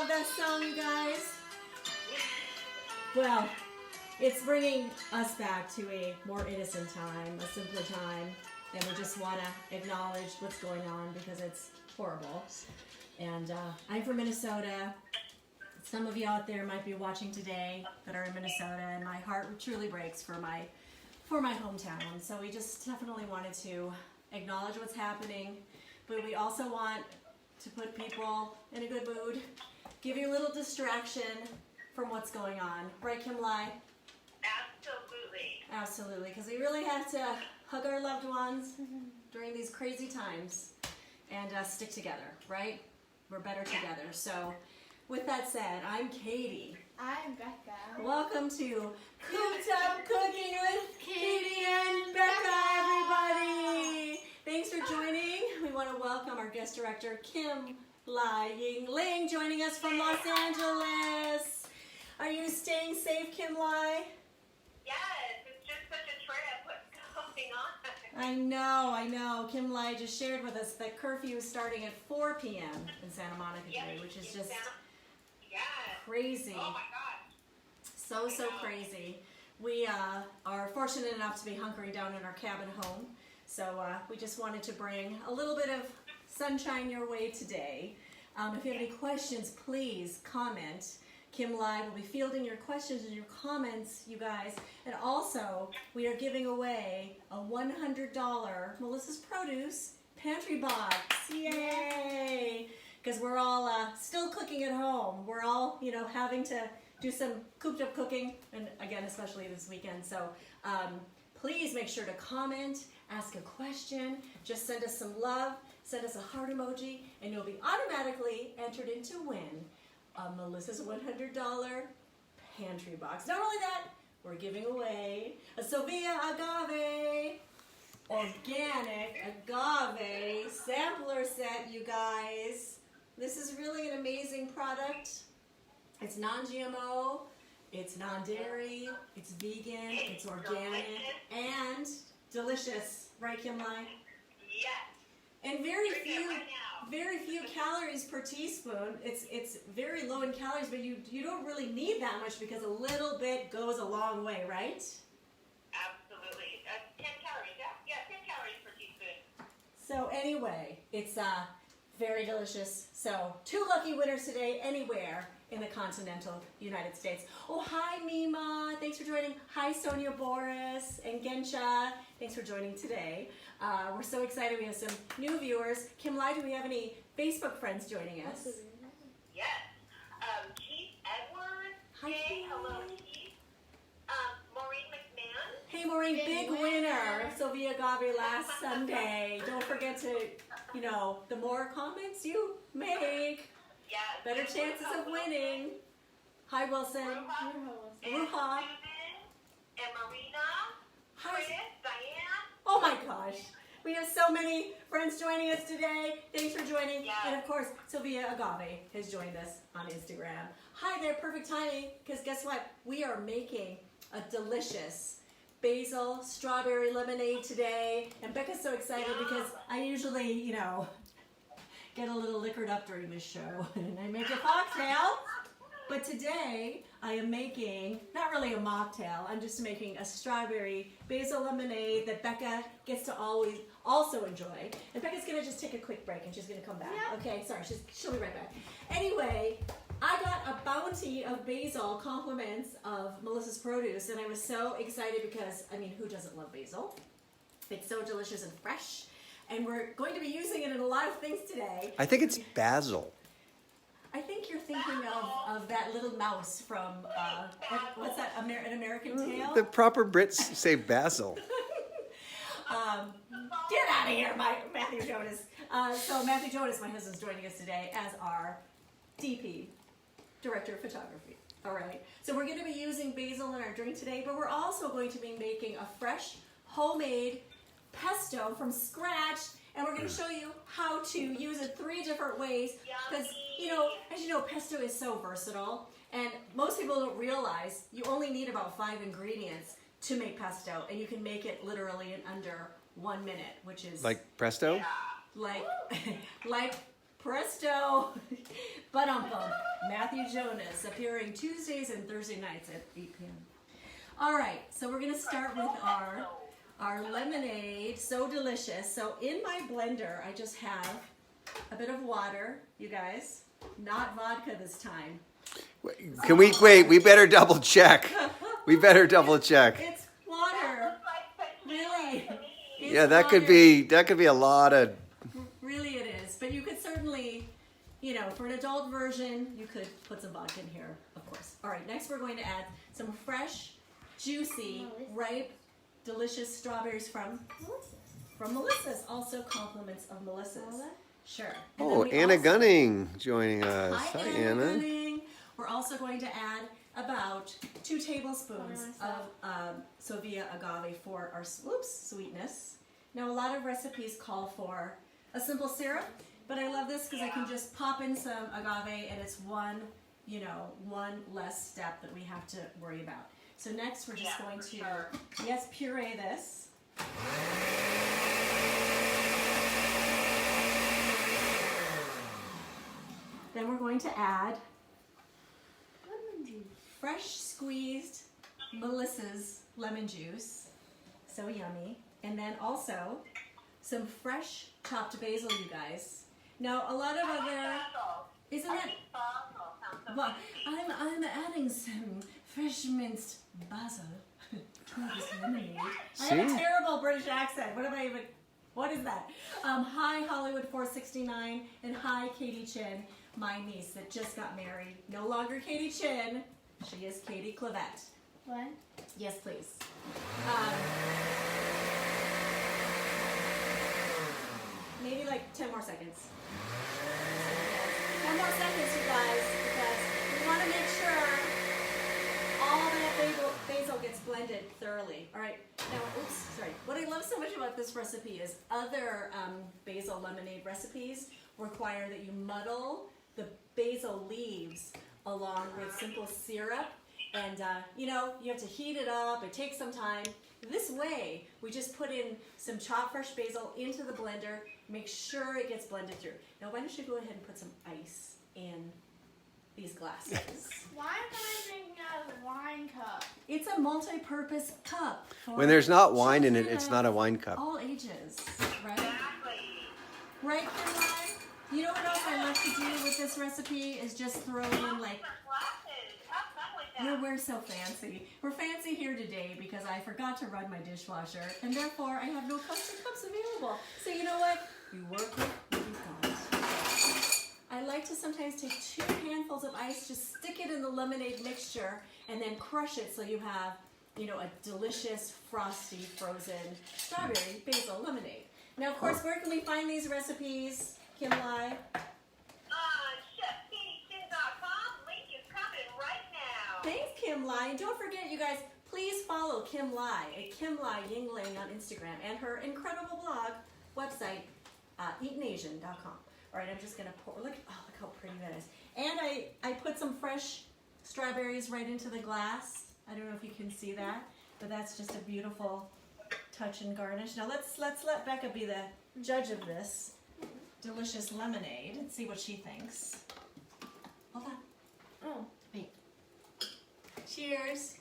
love that song, you guys. Well, it's bringing us back to a more innocent time, a simpler time, and we just want to acknowledge what's going on because it's horrible. And I'm from Minnesota. Some of you out there might be watching today that are in Minnesota, and my heart truly breaks for my hometown. So we just definitely wanted to acknowledge what's happening, but we also want to put people in a good mood, give you a little distraction from what's going on. Right, Kim Lai? Absolutely. Absolutely, because we really have to hug our loved ones during these crazy times and stick together, right? We're better together. So with that said, I'm Katie. I'm Becca. Welcome to Cooped Up Cooking with Katie and Becca, everybody. Thanks for joining. We want to welcome our guest director, Kim Lai Yingling, joining us from Los Angeles. Are you staying safe, Kim Lai? Yes, it's just such a trip. What's going on? I know. Kim Lai just shared with us that curfew is starting at 4 p.m. in Santa Monica today, which is just crazy. Oh my God. So crazy. We are fortunate enough to be hunkering down in our cabin home. So we just wanted to bring a little bit of sunshine your way today. If you have any questions, please comment. Kim Lai will be fielding your questions and your comments, you guys. And also, we are giving away a $100 Melissa's Produce pantry box. Yay! Because we're all still cooking at home. We're all, having to do some cooped up cooking, and again, especially this weekend. So please make sure to comment, ask a question, just send us some love, send us a heart emoji, and you'll be automatically entered in to win Melissa's $100 pantry box. Not only that, we're giving away a Sylvia Agave organic agave sampler set, you guys. This is really an amazing product. It's non-GMO, it's non-dairy, it's vegan, it's organic, and delicious. Right, Kim Lai? Yes. And very few calories per teaspoon. It's very low in calories, but you don't really need that much because a little bit goes a long way, right? Absolutely. 10 calories, yeah, 10 calories per teaspoon. So anyway, it's very delicious. So 2 lucky winners today anywhere in the continental United States. Oh, hi Mima, thanks for joining. Hi Sonia Boris and Gensha, thanks for joining today. We're so excited, we have some new viewers. Kim Lai, do we have any Facebook friends joining us? Yes. Keith Edwards. Hi, Hey, Keith. hello Keith. Maureen McMahon. Hey Maureen, big winner, Sylvia Agave last Sunday. Don't forget to, the more comments you make, Yes. better chances of winning. Hi Wilson. Ruha. And Ruha. Susan. And Marina. Hi. Chris. Diane. Oh my gosh. We have so many friends joining us today. Thanks for joining. Yes. And of course, Sylvia Agave has joined us on Instagram. Hi there, perfect timing, because guess what? We are making a delicious basil strawberry lemonade today. And Becca's so excited because I usually, get a little liquored up during this show and I make a cocktail. But today I am making, not really a mocktail, I'm just making a strawberry basil lemonade that Becca gets to also enjoy. And Becca's gonna just take a quick break and she's gonna come back. Yeah. Okay, sorry, she'll be right back. Anyway, I got a bounty of basil compliments of Melissa's Produce and I was so excited because, who doesn't love basil? It's so delicious and fresh. And we're going to be using it in a lot of things today. I think it's basil. I think you're thinking of that little mouse from, what's that, An American Tale? The proper Brits say basil. Get out of here, Matthew Jonas. So Matthew Jonas, my husband's joining us today as our DP, Director of Photography. All right. So we're going to be using basil in our drink today, but we're also going to be making a fresh, homemade pesto from scratch, and we're going to show you how to use it 3 different ways because, as you know, pesto is so versatile, and most people don't realize you only need about 5 ingredients to make pesto, and you can make it literally in under 1 minute, which is Like presto? Yeah. like Presto. Ba-dum-bum. Matthew Jonas appearing Tuesdays and Thursday nights at 8 p.m. All right, so we're gonna start with our lemonade. So delicious. So in my blender, I just have a bit of water, you guys. Not vodka this time. Can we wait? We better double check. We better double check. It's water. Really? It's Yeah, that could water. be a lot of. Really it is. But you could certainly, you know, for an adult version, you could put some vodka in here, of course. All right, next we're going to add some fresh, juicy, ripe, delicious strawberries from Melissa's. Also compliments of Melissa's. Sure. And then Oh, we Anna also- Gunning joining us. Hi, Anna Gunning. We're also going to add about 2 tablespoons of Sovia agave for our sweetness. Now, a lot of recipes call for a simple syrup, but I love this because I can just pop in some agave and it's one less step that we have to worry about. So next we're just going to, puree this. Then we're going to add fresh squeezed Melissa's lemon juice. So yummy. And then also some fresh chopped basil, you guys. Now a lot of other, isn't it? Well, I'm adding some fresh minced basil to this lemonade. I have a See? terrible British accent. What is that? Hi Hollywood 469 and hi Katie Chin, my niece that just got married. No longer Katie Chin, she is Katie Clavette. What? Yes, please. Maybe like 10 more seconds. 10 more seconds, you guys, because we want to make sure all that basil gets blended thoroughly. All right. Now, what I love so much about this recipe is other basil lemonade recipes require that you muddle the basil leaves along with simple syrup. And, you have to heat it up. It takes some time. This way, we just put in some chopped fresh basil into the blender, make sure it gets blended through. Now, why don't you go ahead and put some ice in these glasses? Why am I drinking out of a wine cup? It's a multi-purpose cup. For When there's not wine in it, children it's of not a wine cup. all ages, right? Right, Caroline? You know what else I love to do with this recipe is just throw in like, we're so fancy. We're fancy here today because I forgot to run my dishwasher and therefore I have no custom cups available. So you know what? You work with what you've got. I like to sometimes take 2 handfuls of ice, just stick it in the lemonade mixture and then crush it so you have, a delicious, frosty, frozen strawberry basil lemonade. Now, of course, where can we find these recipes, Kim Lai? Thanks, Kim Lai. And don't forget, you guys, please follow Kim Lai at Kim Lai Yingling on Instagram and her incredible blog website, eatonasian.com. All right, I'm just going to pour. Look how pretty that is. And I put some fresh strawberries right into the glass. I don't know if you can see that, but that's just a beautiful touch and garnish. Now let's let Becca be the judge of this delicious lemonade and see what she thinks. Hold on. Oh. Wait. Cheers.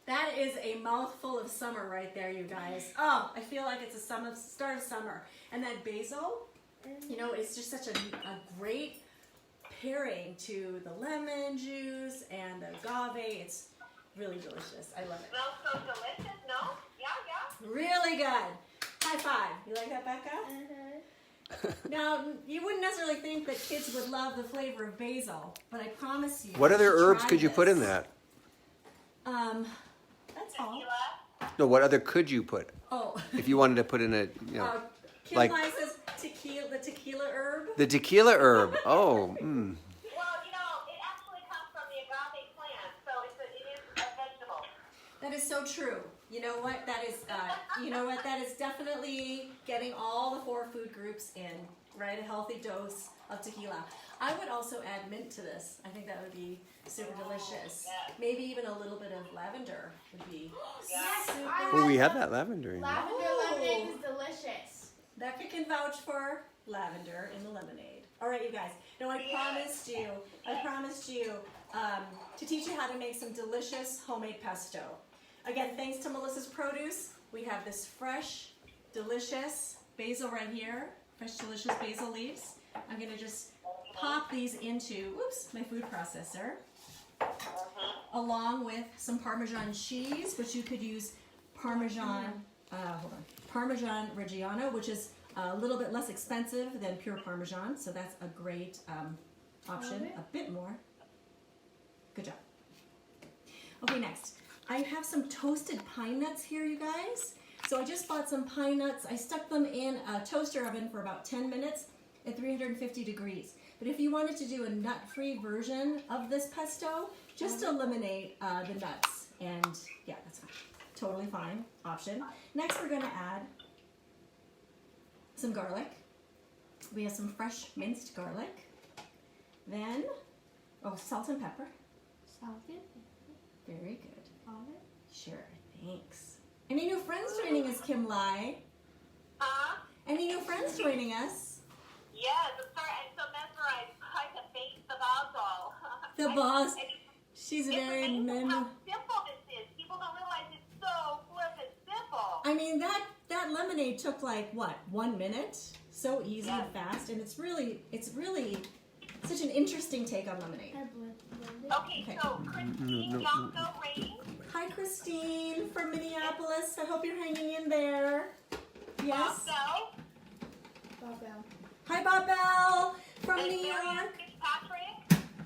That is a mouthful of summer right there, you guys. Oh, I feel like it's a start of summer. And that basil, it's just such a great pairing to the lemon juice and the agave. It's really delicious. I love it. Smells so delicious, no? Yeah. Really good. High five. You like that, Becca? Now, you wouldn't necessarily think that kids would love the flavor of basil, but I promise you. What other should herbs try could you put in this. that? That's all. No, what other could you put? Oh. If you wanted to put in a, Kim like- Lai says the tequila herb. the tequila herb. Oh, Well, it actually comes from the agave plant, so it is a vegetable. That is so true. You know what? That is, that is definitely getting all the 4 food groups in, right? A healthy dose of tequila. I would also add mint to this. I think that would be super delicious. yes. Maybe even a little bit of lavender would be Yes, super. I Oh, we have that lavender in. Lavender Oh. lemonade is delicious. Becca can vouch for lavender in the lemonade. All right, you guys. Now I promised you to teach you how to make some delicious homemade pesto. Again, thanks to Melissa's Produce, we have this fresh, delicious basil right here. Fresh, delicious basil leaves. I'm gonna just pop these into, my food processor, along with some Parmesan cheese, which you could use Parmesan Reggiano, which is a little bit less expensive than pure Parmesan, so that's a great option. A bit more. Good job. Okay, next. I have some toasted pine nuts here, you guys. So I just bought some pine nuts. I stuck them in a toaster oven for about 10 minutes at 350 degrees. But if you wanted to do a nut-free version of this pesto, just eliminate the nuts. And yeah, that's fine. Totally fine option. Next, we're gonna add some garlic. We have some fresh minced garlic. Then, salt and pepper. Salted. Very good. Olive. Sure, thanks. Any new friends joining us, Kim Lai? Huh? Any new friends joining us? Yes, I'm so mesmerized by the face, the basil. The boss. It's She's very amazing mem. how simple this is. People don't realize it's so flippin' simple. I mean, that lemonade took like what, 1 minute? So easy and Yes. fast, and it's really such an interesting take on lemonade. I blend it. Okay, Okay. so Christine Yonko rating. Hi, Christine from Minneapolis. I hope you're hanging in there. Yes. Bell. Barbell. Hi, Bob Bell from And New Marianne York. Fitzpatrick.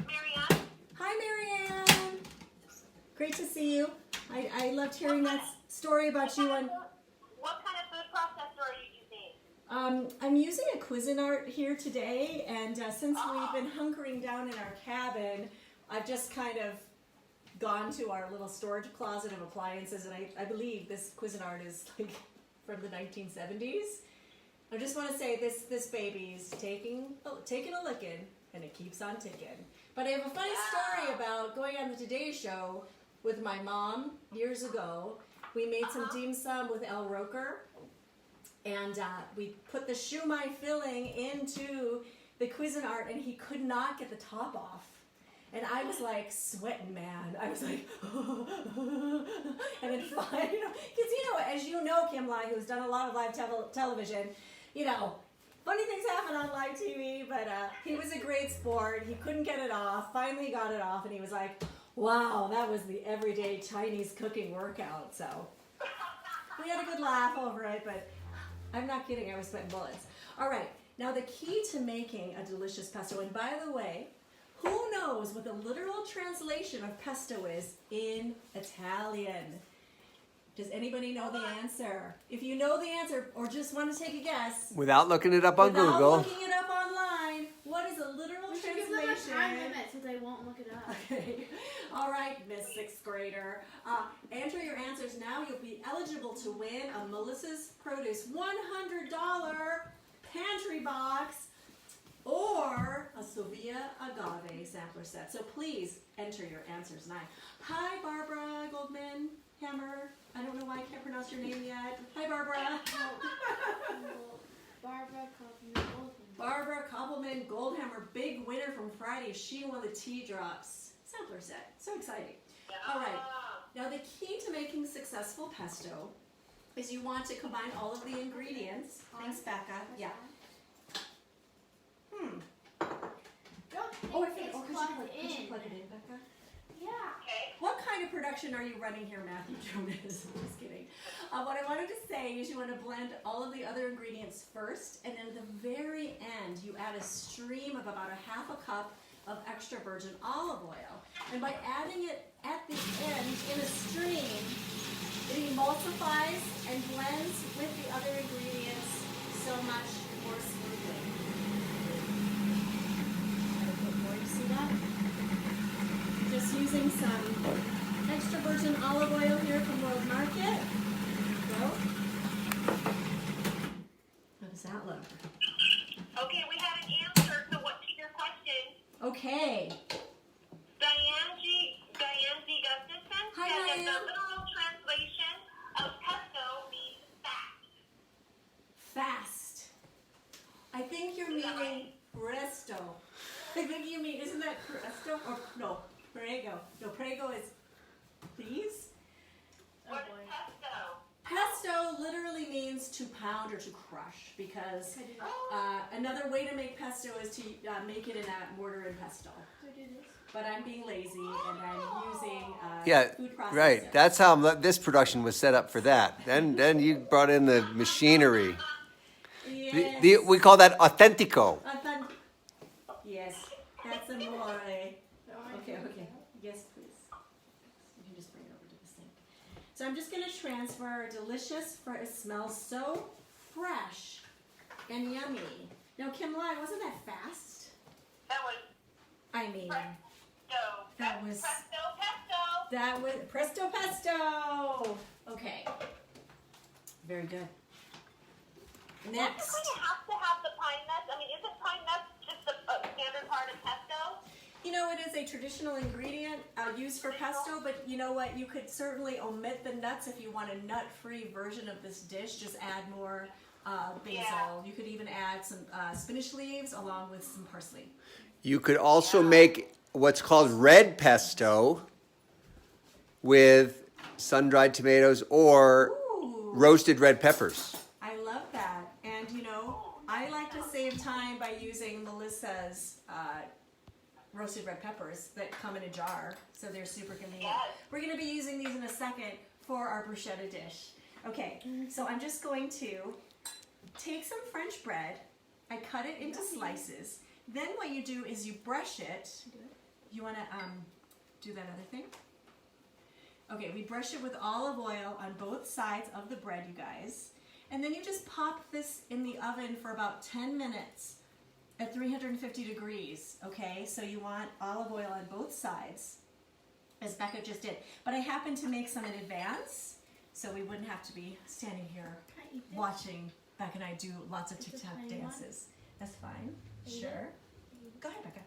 Marianne. Hi, Marianne. Great to see you. I loved hearing that story about you on. What kind of food processor are you using? I'm using a Cuisinart here today, and since we've been hunkering down in our cabin, I've just kind of gone to our little storage closet of appliances, and I believe this Cuisinart is like from the 1970s. I just want to say this baby's taking a licking, and it keeps on ticking. But I have a funny story about going on the Today Show with my mom years ago. We made some dim sum with El Roker, and we put the shumai filling into the Cuisinart, and he could not get the top off. And I was like sweating, man. I was like, and then finally, because as you know, Kim Lai, who's done a lot of live television, funny things happen on live TV, but he was a great sport. He couldn't get it off. Finally he got it off, and he was like, wow, that was the everyday Chinese cooking workout. So we had a good laugh over it, but I'm not kidding. I was sweating bullets. All right, now the key to making a delicious pesto, and by the way, who knows what the literal translation of pesto is in Italian? Does anybody know the answer? If you know the answer or just want to take a guess, Without looking it up on without Google. looking it up online, what is a literal We should give them a time translation? limit so they won't look it up. Okay. All right, Miss Sixth Grader. Enter your answers now. You'll be eligible to win a Melissa's Produce $100 pantry box or a Sylvia Agave sampler set. So please enter your answers now. Hi, Barbara Goldman Hammer. I don't know why I can't pronounce your name yet. Hi, Barbara. Barbara Kaufman. Barbara Koppelman Goldhammer, big winner from Friday. She won the Tea Drops sampler set. So exciting. All right. Now the key to making successful pesto is you want to combine all of the ingredients. Thanks, Becca. Yeah. Don't Could think you it's plug it in, Becca? Yeah. Okay. What kind of production are you running here, Matthew Jonas? I'm just kidding. What I wanted to say is you want to blend all of the other ingredients first, and then at the very end, you add a stream of about a half a cup of extra virgin olive oil. And by adding it at the end in a stream, it emulsifies and blends with the other ingredients so much more smoothly. A bit more, you see that? Just using some extra virgin olive oil here from World Market. How does that look? Okay, we have an answer to your question. Okay. Diane G. Gustafson Hi, said that Diane. the literal translation of pesto means fast. Fast. I think you're Is that meaning presto. I think you mean, isn't that presto? Or no, prego. No, prego is please. What boy. is pesto? Pesto literally means to pound or to crush because another way to make pesto is to make it in a mortar and pestle. Do I do this? But I'm being lazy and I'm using Yeah, food processor. right. That's how this production was set up for that. Then you brought in the machinery. Yes. We call that authentico. Yes, that's amore. No, Okay. Yes, please. You can just bring it over to the sink. So I'm just going to transfer delicious, for it smells so fresh and yummy. Now, Kim Lai, wasn't that fast? That was I mean, pesto. That was- Pesto. that was presto pesto. Okay. Very good. Does Next. it have to have the pine nuts? I mean, isn't pine nuts just a standard part of pesto? You know, it is a traditional ingredient used for pesto, but you know what? You could certainly omit the nuts if you want a nut-free version of this dish. Just add more basil. Yeah. You could even add some spinach leaves along with some parsley. You could also make what's called red pesto with sun-dried tomatoes or Ooh, roasted red peppers. I love that. And you know, I like to save time by using Melissa's roasted red peppers that come in a jar, so they're super convenient. Yes. We're going to be using these in a second for our bruschetta dish. Okay, so I'm just going to take some French bread. I cut it into slices. Then what you do is you brush it. You want to do that other thing? Okay, we brush it with olive oil on both sides of the bread, you guys. And then you just pop this in the oven for about 10 minutes at 350 degrees, okay? So you want olive oil on both sides, as Becca just did. But I happened to make some in advance, so we wouldn't have to be standing here Can I eat this? watching Becca and I do lots of It's a TikTok tiny one. dances. That's fine. Eat Sure. Go ahead, Becca.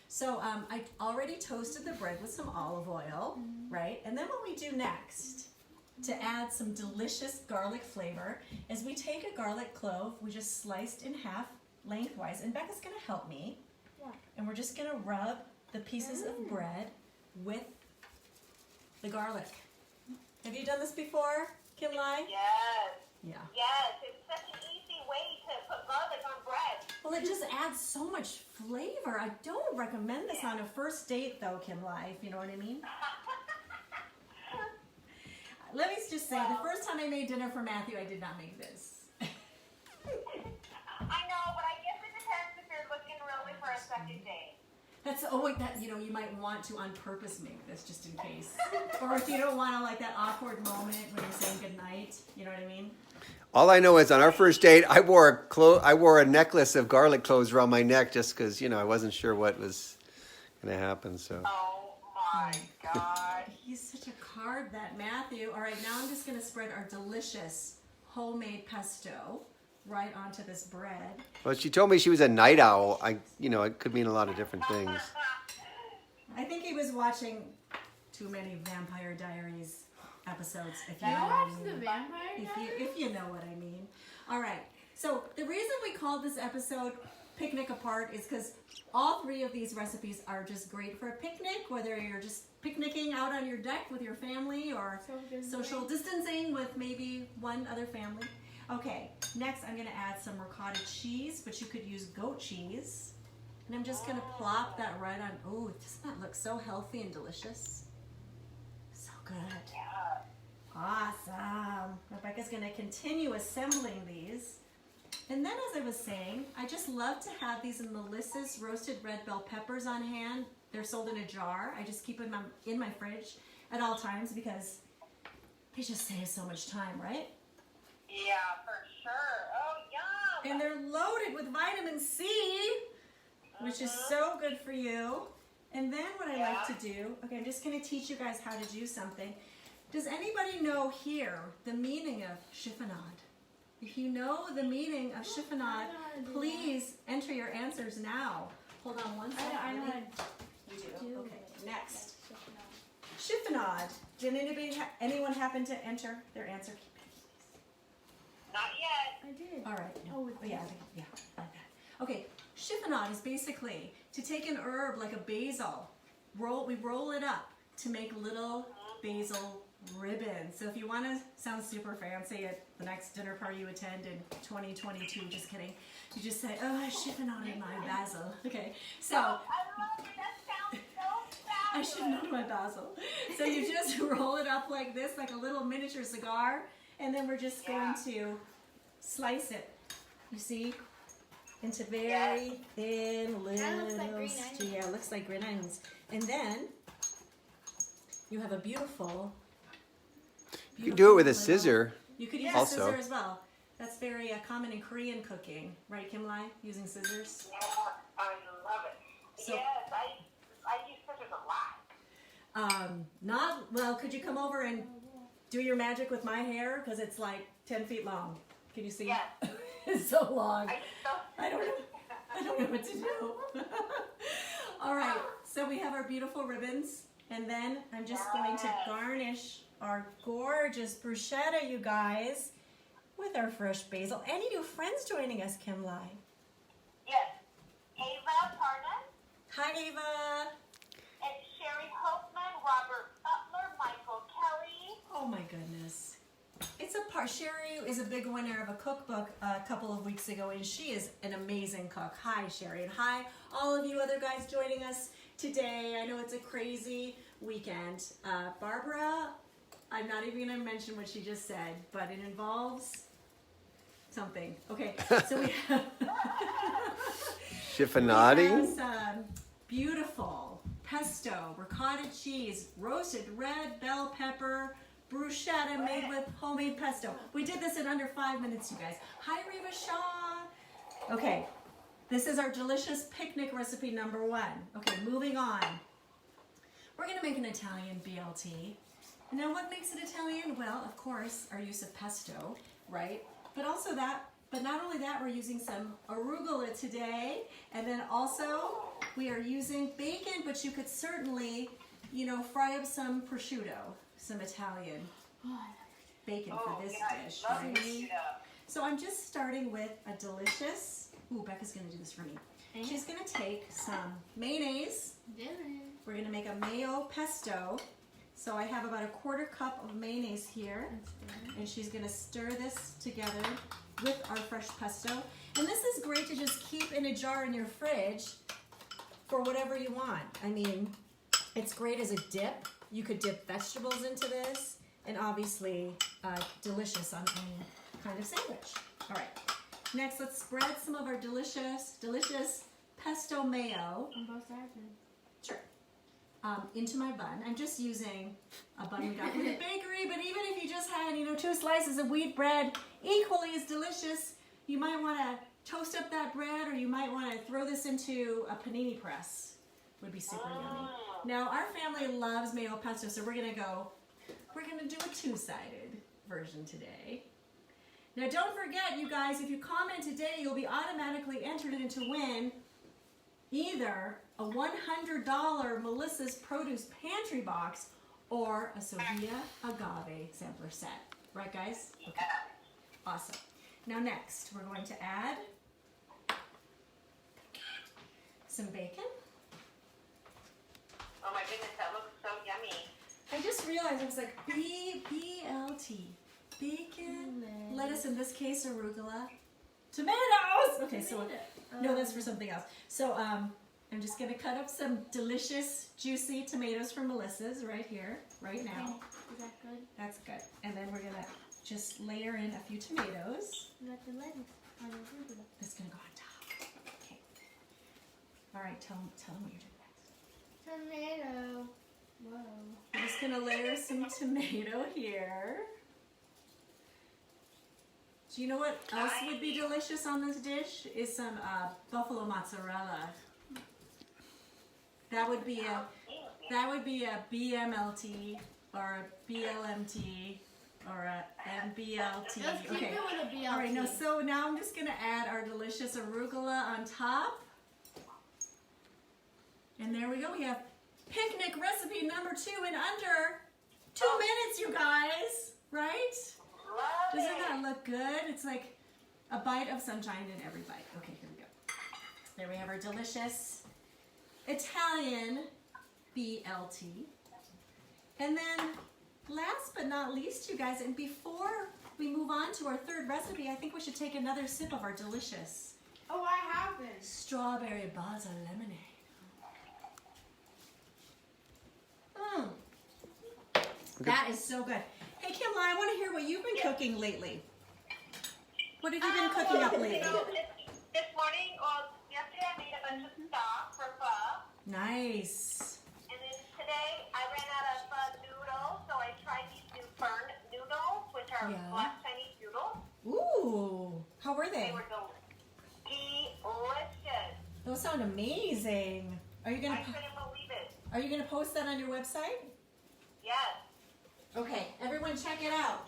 So I already toasted the bread with some olive oil, right? And then what we do next to add some delicious garlic flavor is we take a garlic clove, we just sliced in half lengthwise, and Becca's gonna help me. Yeah. And we're just gonna rub the pieces of bread with the garlic. Have you done this before, Kim Lai? Yes. Yeah. Yes. It's such an easy way to put garlic on bread. Well, it just adds so much flavor. I don't recommend this on a first date, though, Kim Lai, if you know what I mean. Let me just say, the first time I made dinner for Matthew, I did not make this. I know, but I guess it depends if you're looking really for a second date. You might want to on purpose make this just in case. Or if you don't want to, like, that awkward moment when you're saying goodnight, you know what I mean? All I know is on our first date, I wore a necklace of garlic cloves around my neck just because I wasn't sure what was going to happen. So Oh my God. He's such a card, that Matthew. All right, now I'm just going to spread our delicious homemade pesto right onto this bread. well, she told me she was a night owl. It could mean a lot of different things. I think he was watching too many Vampire Diaries episodes, if you You know what I watched the mean. Vampire If you know what I mean. All right. So the reason we called this episode Picnic Apart is because all three of these recipes are just great for a picnic, whether you're just picnicking out on your deck with your family or social distancing with maybe one other family. Okay, next I'm going to add some ricotta cheese, but you could use goat cheese. And I'm just going to plop that right on. Oh, doesn't that look so healthy and delicious? So good. Awesome. Rebecca's going to continue assembling these. And then, as I was saying, I just love to have these Melissa's roasted red bell peppers on hand. They're sold in a jar. I just keep them in my fridge at all times because they just save so much time, right? Yeah, for sure. Oh, yum. And they're loaded with vitamin C, which is so good for you. And then what I like to do, okay, I'm just going to teach you guys how to do something. Does anybody know here the meaning of chiffonade? If you know the meaning of chiffonade, please enter your answers now. Hold on one second. I know how to You do? do Okay, it. next. Chiffonade. Did anyone happen to enter their answer? Not yet. I did. All right. Oh, with yeah, like that. Okay, chiffonade is basically to take an herb like a basil, we roll it up to make little basil ribbons. So if you want to sound super fancy at the next dinner party you attend in 2022, just kidding, you just say, oh, I chiffonade my basil. Okay, so I love it. That sounds so I fabulous. chiffonade my basil. So you just roll it up like this, like a little miniature cigar, and then we're just going to slice it, you see, into very thin little, That looks like green onions. yeah, it looks like green onions. And then you have a beautiful, You can do it with a little- scissor. You could use Also. a scissor as well. That's very common in Korean cooking, right, Kim Lai? Using scissors. Yeah, I love it. So- yes, I use scissors a lot. Not well. Could you come over and do your magic with my hair? Because it's like 10 feet long. Can you see? Yes. It's so long. I just don't. I don't know what to do. All right, so we have our beautiful ribbons, and then I'm just going to garnish our gorgeous bruschetta, you guys, with our fresh basil. Any new friends joining us, Kim Lai? Yes. Ava Parnas, Hi, Ava. and Sherry Hopeman, Robert Butler, Michael Kelly. Oh my goodness. It's a part. Sherry is a big winner of a cookbook a couple of weeks ago, and she is an amazing cook. Hi, Sherry, and hi, all of you other guys joining us today. I know it's a crazy weekend. Barbara, I'm not even going to mention what she just said, but it involves something. Okay, so we have, Chiffonading. we have beautiful pesto, ricotta cheese, roasted red bell pepper, bruschetta made with homemade pesto. We did this in under 5 minutes, you guys. Hi, Reva Shaw. Okay, this is our delicious picnic recipe number 1. Okay, moving on. We're gonna make an Italian BLT. And now what makes it Italian? Well, of course, our use of pesto, right? But also that, but not only that, we're using some arugula today. And then also we are using bacon, but you could certainly, you know, fry up some prosciutto, some Italian bacon for this dish, Love right? it. So I'm just starting with a delicious, ooh, Becca's gonna do this for me. She's gonna take some mayonnaise. We're gonna make a mayo pesto. So I have about a 1/4 cup of mayonnaise here, and she's gonna stir this together with our fresh pesto. And this is great to just keep in a jar in your fridge for whatever you want. I mean, it's great as a dip. You could dip vegetables into this, and obviously delicious on any kind of sandwich. All right, next let's spread some of our delicious pesto mayo. On both sides. Sure. Into my bun. I'm just using a bun we got from the bakery, but even if you just had, you know, 2 slices of wheat bread, equally as delicious, you might want to toast up that bread, or you might want to throw this into a panini press. Would be super yummy. Now, our family loves mayo pesto, so we're gonna do a 2-sided version today. Now, don't forget, you guys, if you comment today, you'll be automatically entered in to win either a $100 Melissa's Produce Pantry box or a Sofia Agave sampler set. Right, guys? Okay. Awesome. Now next, we're going to add some bacon. Oh my goodness, that looks so yummy. I just realized I was like, BLT. Bacon, lettuce, in this case, arugula, tomatoes! Okay, so, no, that's for something else. So, I'm just gonna cut up some delicious, juicy tomatoes from Melissa's right here, right now. Is that good? That's good. And then we're gonna just layer in a few tomatoes. You got the lettuce on the arugula. That's gonna go on top. Okay. All right, tell them what you're doing next. Tomato. Whoa. I'm just gonna layer some tomato here. Do you know what else would be delicious on this dish? Is some buffalo mozzarella. That would be a BMLT or a BLMT or a MBLT. Let's keep Okay. it with a BLT. All right, no, so now I'm just gonna add our delicious arugula on top. And there we go, we have picnic recipe number 2 in under 2 minutes, you guys, right? Love Doesn't it. that look good? It's like a bite of sunshine in every bite. Okay, here we go. There we have our delicious Italian BLT. And then last but not least, you guys, and before we move on to our third recipe, I think we should take another sip of our delicious Oh, I haven't. strawberry baza lemonade. Mmm. That is so good. Hey, Kimla, I want to hear what you've been cooking lately. What have you been cooking up lately? So this morning, yesterday I made a bunch of stock for pho. Nice. And then today I ran out of noodles, so I tried these new fern noodles, which are Yeah. black Chinese noodles. Ooh, how were They they? were delicious. Those sound amazing. Are you I gonna couldn't believe it. Are you gonna post that on your website? Yes. Okay, everyone check it out.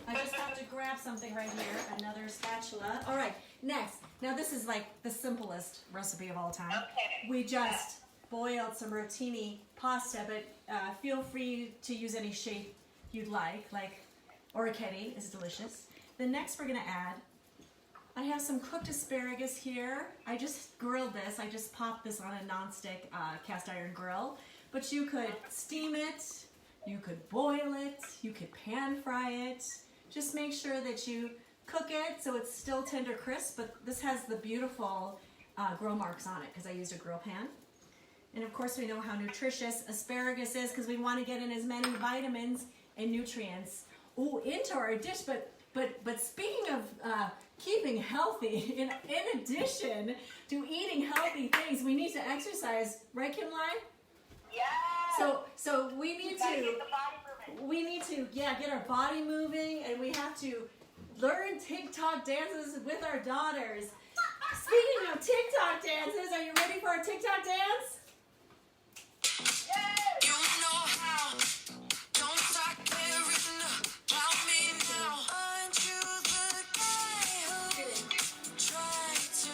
I just have to grab something right here, another spatula. All right, next. Now this is like the simplest recipe of all time. Okay. We just boiled some rotini pasta, but feel free to use any shape you'd like orecchiette is delicious. The next we're gonna add, I have some cooked asparagus here. I just grilled this. I just popped this on a nonstick cast iron grill, but you could steam it, you could boil it, you could pan fry it. Just make sure that you cook it so it's still tender crisp, but this has the beautiful grill marks on it because I used a grill pan. And of course we know how nutritious asparagus is because we want to get in as many vitamins and nutrients into our dish. But speaking of keeping healthy, in addition to eating healthy things, we need to exercise, right, Kim Lai? Yes. So we need You gotta to get the body moving. get our body moving, and we have to learn TikTok dances with our daughters. Speaking of TikTok dances, are you ready for our TikTok dance? Yes. You know how. Don't start caring about me now. Aren't you the guy who tried to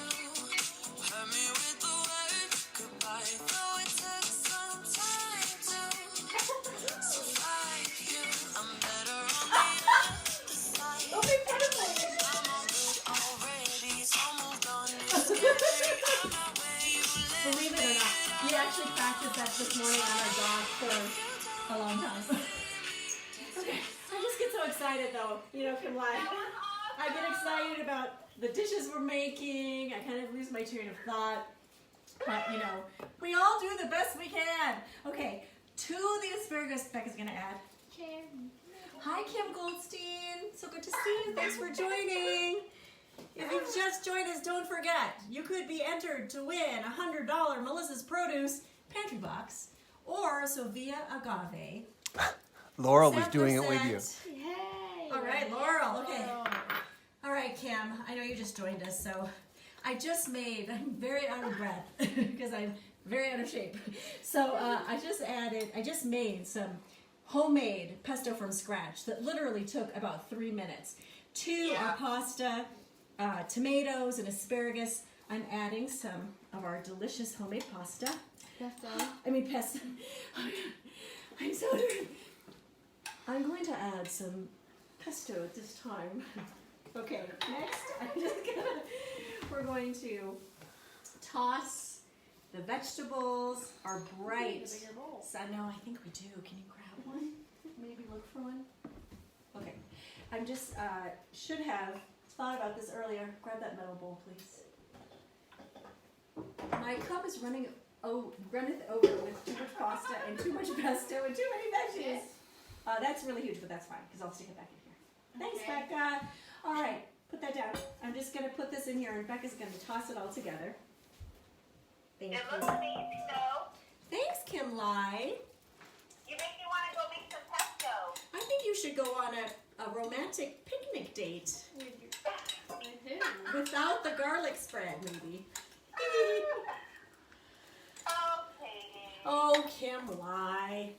hurt me with the word goodbye? Though it took some time to survive you. I'm better on the other side. Okay, perfect. I'm all good already. So moved on. It's scary. I'm not where you live. Believe it or not, we actually practiced that this morning on our dog for a long time. Okay, I just get so excited though, Kim Lai. I get excited about the dishes we're making. I kind of lose my train of thought. But, we all do the best we can. Okay, to the asparagus Becca's going to add. Hi, Kim Goldstein. So good to see you. Thanks for joining. If you've just joined us, don't forget, you could be entered to win a $100 Melissa's Produce pantry box or Sovia Agave. Laurel was doing it with you. 7%. Yay! All right, Laurel, okay. All right, Kim, I know you just joined us, so I'm very out of breath because I'm very out of shape. So I just made some homemade pesto from scratch that literally took about 3 minutes. To our pasta, tomatoes and asparagus. I'm adding some of our delicious homemade pasta. Pesto. I'm so nervous. I'm going to add some pesto at this time. Okay, next we're going to toss the vegetables, our bright. So no, I think we do. Can you grab one? Maybe look for one. Okay, I'm just should have thought about this earlier. Grab that metal bowl, please. My cup is runneth over with too much pasta and too much pesto and too many veggies. That's really huge, but that's fine because I'll stick it back in here. Thanks, Okay. Becca. All right, put that down. I'm just going to put this in here, and Becca's going to toss it all together. Thank It you. looks amazing, though. Thanks, Kim Lai. You make me want to go make some pesto. I think you should go on a romantic picnic date without the garlic spread, maybe. Okay. Oh, Kim Lai.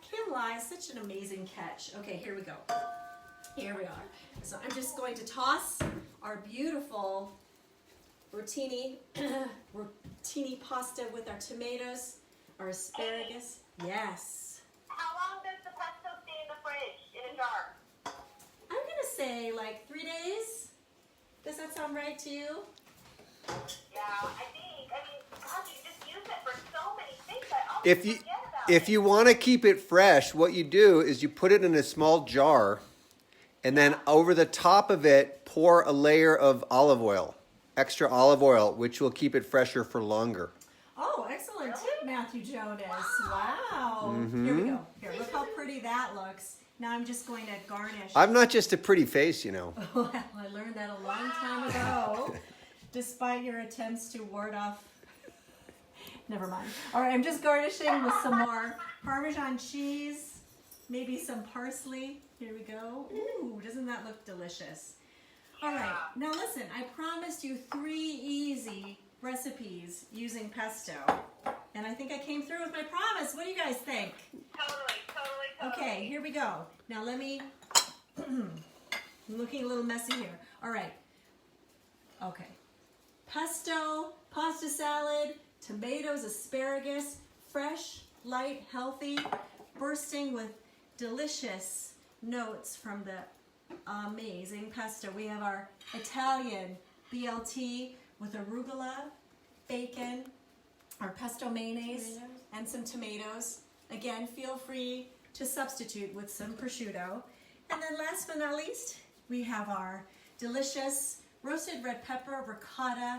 Kim Lai, such an amazing catch. Okay, here we go. Here we are. So I'm just going to toss our beautiful rotini pasta with our tomatoes, our asparagus. Yes. How long does the pesto stay in the fridge in a jar? I'm gonna say like 3 days. Does that sound right to you? Yeah, I think. I mean, gosh, you just use it for so many things. I always If you forget about if it. you want to keep it fresh, what you do is you put it in a small jar, and then over the top of it pour a layer of olive oil, extra olive oil, which will keep it fresher for longer. Oh, excellent tip, Matthew Jonas. Wow. Here we go. Here, look how pretty that looks. Now I'm just going to garnish. I'm not just a pretty face, you know. Well, I learned that a long time ago, despite your attempts to ward off. Never mind. All right, I'm just garnishing with some more Parmesan cheese, maybe some parsley. Here we go. Ooh, doesn't that look delicious? All right, now listen, I promised you 3 easy recipes using pesto, and I think I came through with my promise. What do you guys think? Totally. Okay, here we go. Now let me, I'm looking a little messy here. All right. Okay. Pesto, pasta salad, tomatoes, asparagus, fresh, light, healthy, bursting with delicious notes from the amazing pesto. We have our Italian BLT with arugula, bacon, our pesto mayonnaise, and some tomatoes. Again, feel free to substitute with some prosciutto. And then last but not least, we have our delicious roasted red pepper, ricotta,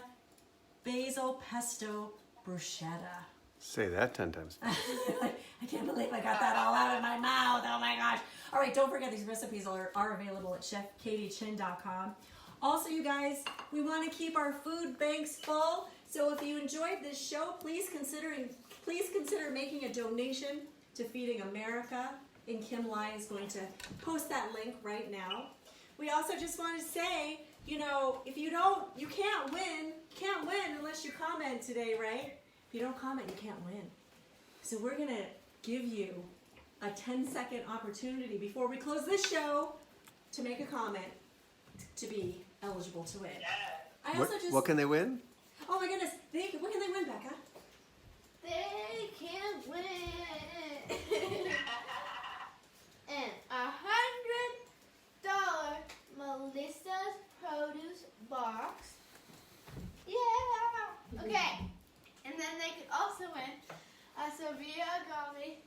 basil, pesto, bruschetta. Say that 10 times. I can't believe I got that all out of my mouth. Oh my gosh. All right, don't forget these recipes are available at chefkatiechin.com. Also, you guys, we want to keep our food banks full. So if you enjoyed this show, please consider making a donation to Feeding America. And Kim Lai is going to post that link right now. We also just want to say, you know, if you don't, you can't win. You can't win unless you comment today, right? If you don't comment, you can't win. So we're going to give you a 10-second opportunity before we close this show to make a comment to be eligible to win. I also What can they win? Oh my goodness, what can they win, Becca? They can win an $100 Melissa's Produce box. Yeah. Okay. And then they could also win a Sevilla Gummy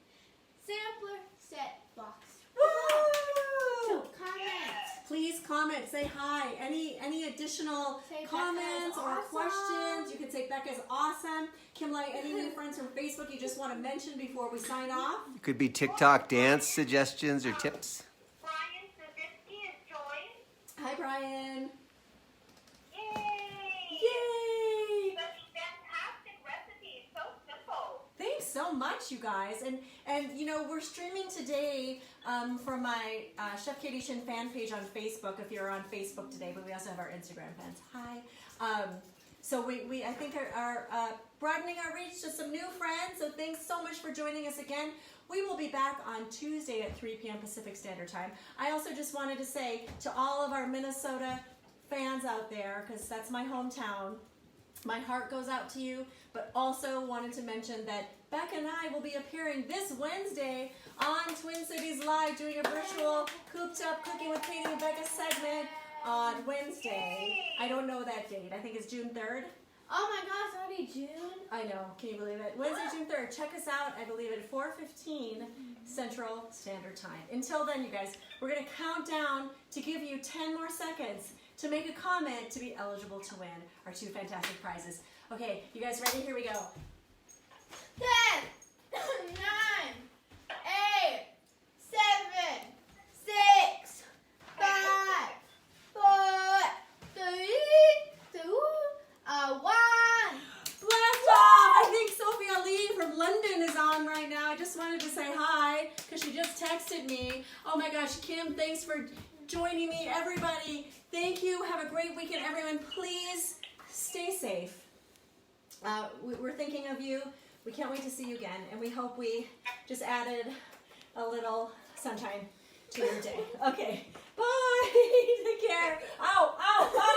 sampler set box. So Woo! comment. Please comment, say hi. Any additional Say Becca comments is or awesome. questions? You can say Becca's awesome. Kim Lai, any new friends from Facebook you just want to mention before we sign off? It could be TikTok dance suggestions or tips. Brian Savitsky has joined. Hi, Brian. Yay! Yay! Such fantastic recipes. So simple. Thanks so much, you guys. And you know, we're streaming today from my Chef Katie Chin fan page on Facebook, if you're on Facebook today, but we also have our Instagram fans. Hi. So we I think are broadening our reach to some new friends. So thanks so much for joining us again. We will be back on Tuesday at 3 p.m. Pacific Standard Time. I also just wanted to say to all of our Minnesota fans out there, because that's my hometown, my heart goes out to you, but also wanted to mention that Becca and I will be appearing this Wednesday on Twin Cities Live, doing a virtual Cooped Up Cooking with Katie and Becca segment on Wednesday. I don't know that date. I think it's June 3rd. Oh my gosh, already June? I know. Can you believe it? Wednesday, June 3rd. Check us out, I believe, at 4:15 Central Standard Time. Until then, you guys, we're going to count down to give you 10 more seconds to make a comment to be eligible to win our 2 fantastic prizes. Okay, you guys ready? Here we go. 10, 9, 8, 7, 6, 5, 4, 3, 2, 1. Blast off! I think Sophia Lee from London is on right now. I just wanted to say hi because she just texted me. Oh my gosh, Kim, thanks for joining me. Everybody, thank you. Have a great weekend, everyone. Please stay safe. We're thinking of you. We can't wait to see you again, and we hope we just added a little sunshine to your day. Okay, bye. Take care. Ow, ow, ow.